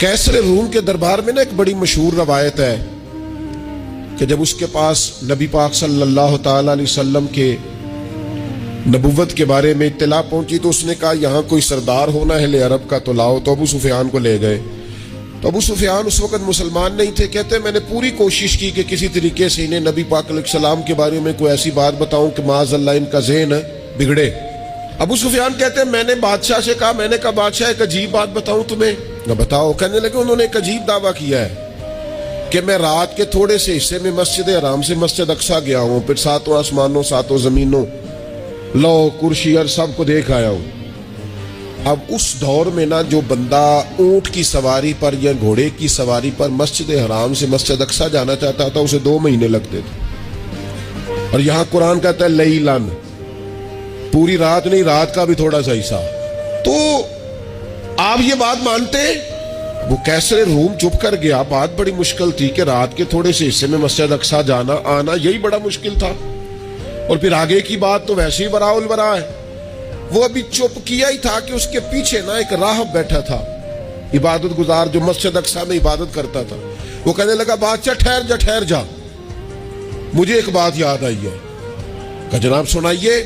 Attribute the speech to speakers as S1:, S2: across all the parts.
S1: कैसर room के दरबार में ना एक बड़ी मशहूर रवायत है कि जब उसके पास नबी पाक सल्लल्लाहु ताला अलैहि वसल्लम के नबुव्वत के बारे में इत्तला पहुंची तो उसने कहा यहाँ कोई सरदार होना है ले अरब का तो लाओ। तो अबू सुफियान को ले गए। तो अबू सुफियान उस वक्त मुसलमान नहीं थे। कहते मैंने पूरी कोशिश की कि किसी तरीके से इन्हें नबी पाक अलैहिस्सलाम के बारे में कोई ऐसी बात बताऊं कि माज़अल्लाह इनका ज़हन बिगड़े। अबू सुफियान कहते हैं मैंने बादशाह से कहा, मैंने कहा बादशाह एक अजीब बात बताऊं तुम्हें। बताओ। कहने लगे उन्होंने एक अजीब दावा किया है कि मैं रात के थोड़े से हिस्से में मस्जिद हराम से मस्जिद अक्सा गया हूँ, फिर सातों आसमानों सातों जमीनों लो कुर्सी और सबको देख आया हूँ। अब उस दौर में ना जो बंदा ऊंट की सवारी पर या घोड़े की सवारी पर मस्जिद हराम से मस्जिद अक्सा जाना चाहता था उसे 2 महीने लगते थे। और यहाँ कुरान कहता है लैलन, पूरी रात नहीं, रात का भी थोड़ा सा हिस्सा। तो आप ये बात मानते? वो कैसर रूम चुप कर गया। बात बड़ी मुश्किल थी कि रात के थोड़े से हिस्से में मस्जिद अक्सा जाना आना, यही बड़ा मुश्किल था। और फिर आगे की बात तो वैसे ही बराउल बरा है। वो अभी चुप किया ही था कि उसके पीछे ना एक राहब बैठा था, इबादत गुजार, जो मस्जिद अक्सा में इबादत करता था। वो कहने लगा बादशाह ठहर जा, मुझे एक बात याद आई है। कहा जनाब सुनाइए।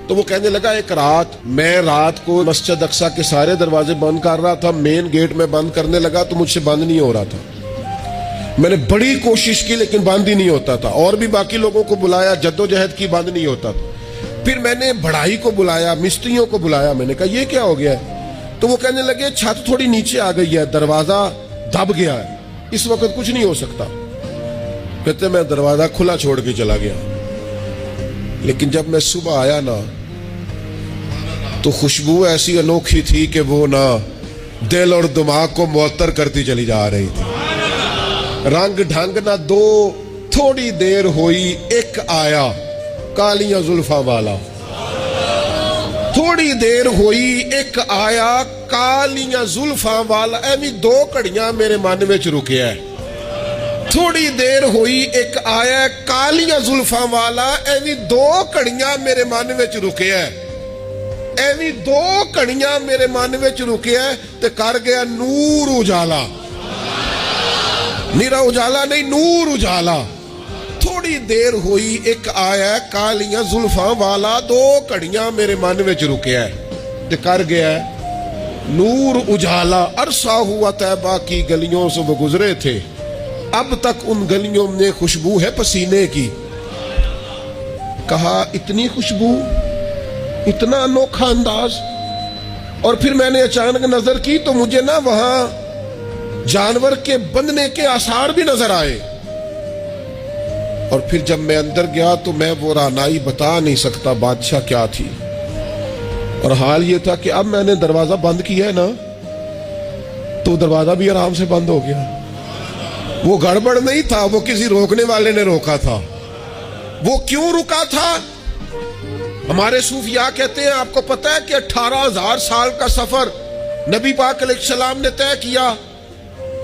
S1: तो वो कहने लगा एक रात मैं रात को मस्जिद अक्सा के सारे दरवाजे बंद कर रहा था, मेन गेट में बंद करने लगा तो मुझसे बंद नहीं हो रहा था। मैंने बड़ी कोशिश की लेकिन बंद ही नहीं होता था। और भी बाकी लोगों को बुलाया, जद्दोजहद की, बंद नहीं होता था। फिर मैंने बढ़ाई को बुलाया, मिस्त्रियों को बुलाया। मैंने कहा ये क्या हो गया है? तो वो कहने लगे छत थोड़ी नीचे आ गई है, दरवाजा दब गया है, इस वक्त कुछ नहीं हो सकता। कहते मैं दरवाजा खुला छोड़ के चला गया। लेकिन जब मैं सुबह आया ना तो खुशबू ऐसी अनोखी थी कि वो ना दिल और दिमाग को मुअत्तर करती चली जा रही थी। रंग ढंग ना दो, थोड़ी देर हुई एक आया कालियां जुल्फा वाला। थोड़ी देर हुई एक आया कालियां जुल्फा वाला। एवी 2 घड़ियां मेरे मन में रुके है। थोड़ी देर हुई एक आया कालियां जुल्फा वाला। एवी 2 घड़ियां मेरे मन में रुके है। एवी 2 घड़ियां मेरे मन में रुके है ते कर गया नूर उजाला। निरा उजाला नहीं, नूर उजाला। थोड़ी देर हुई एक आया कालियां जुल्फा वाला। 2 घड़ियां मेरे मन में रुके है ते कर गया नूर उजाला। अरसा हुआ तैबा की गलियों से वो गुजरे थे, अब तक उन गलियों में खुशबू है पसीने की। कहा इतनी खुशबू, इतना अनोखा अंदाज। और फिर मैंने अचानक नजर की तो मुझे ना वहां जानवर के बंधने के आसार भी नजर आए। और फिर जब मैं अंदर गया तो मैं वो रानाई बता नहीं सकता बादशाह क्या थी। और हाल ये था कि अब मैंने दरवाजा बंद किया है ना तो दरवाजा भी आराम से बंद हो गया। वो गड़बड़ नहीं था, वो किसी रोकने वाले ने रोका था। वो क्यों रुका था? हमारे सूफिया कहते हैं आपको पता है कि 18,000 साल का सफर नबी पाक अलैहिस्सलाम ने तय किया।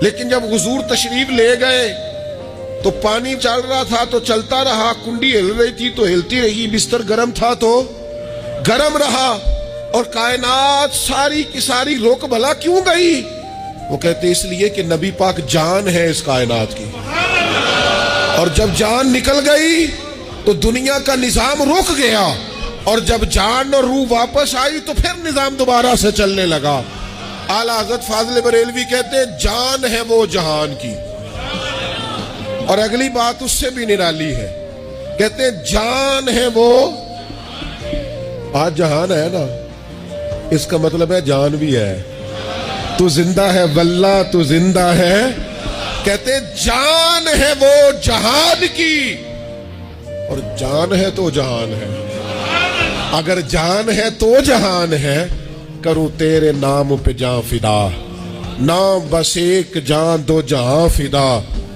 S1: लेकिन जब हुजूर तशरीफ ले गए तो पानी चल रहा था तो चलता रहा, कुंडी हिल रही थी तो हिलती रही, बिस्तर गर्म था तो गर्म रहा। और कायनात सारी की सारी रुक भला क्यों गई? वो कहते इसलिए कि नबी पाक जान है इस कायनात की। और जब जान निकल गई तो दुनिया का निजाम रुक गया। और जब जान और रूह वापस आई तो फिर निजाम दोबारा से चलने लगा। आला हज़रत फाज़िल बरेलवी कहते हैं जान है वो जहान की। और अगली बात उससे भी निराली है, कहते हैं जान है वो। आज जहान है ना, इसका मतलब है जान भी है। तू जिंदा है वल्ला, तू जिंदा है। कहते जान है वो जहान की। और जान है तो जहान है। अगर जान है तो जहान है, करूं तेरे नाम पे जान फिदा। नाम बस एक जान 2 जहां फिदा।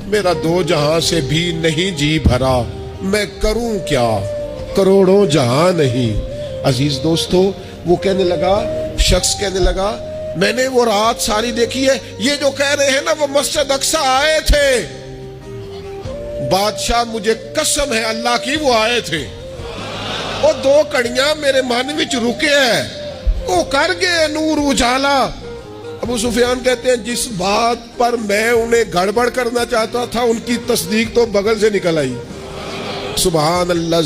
S1: मेरा 2 जहां से भी नहीं जी भरा, मैं करूं क्या करोड़ों जहां नहीं। अजीज दोस्तों, वो कहने लगा, शख्स कहने लगा मैंने वो रात सारी देखी है। ये जो कह रहे हैं ना वो मस्जिद अक्सा आए थे। बादशाह मुझे कसम है अल्लाह की वो आए थे। वो 2 घड़ियां मेरे मन विच रुके है, वो कर गए नूर उजाला। ابو سفیان کہتے ہیں جس بات پر میں انہیں گڑبڑ کرنا چاہتا تھا ان کی تصدیق تو بغل سے نکل آئی. سبحان اللہ.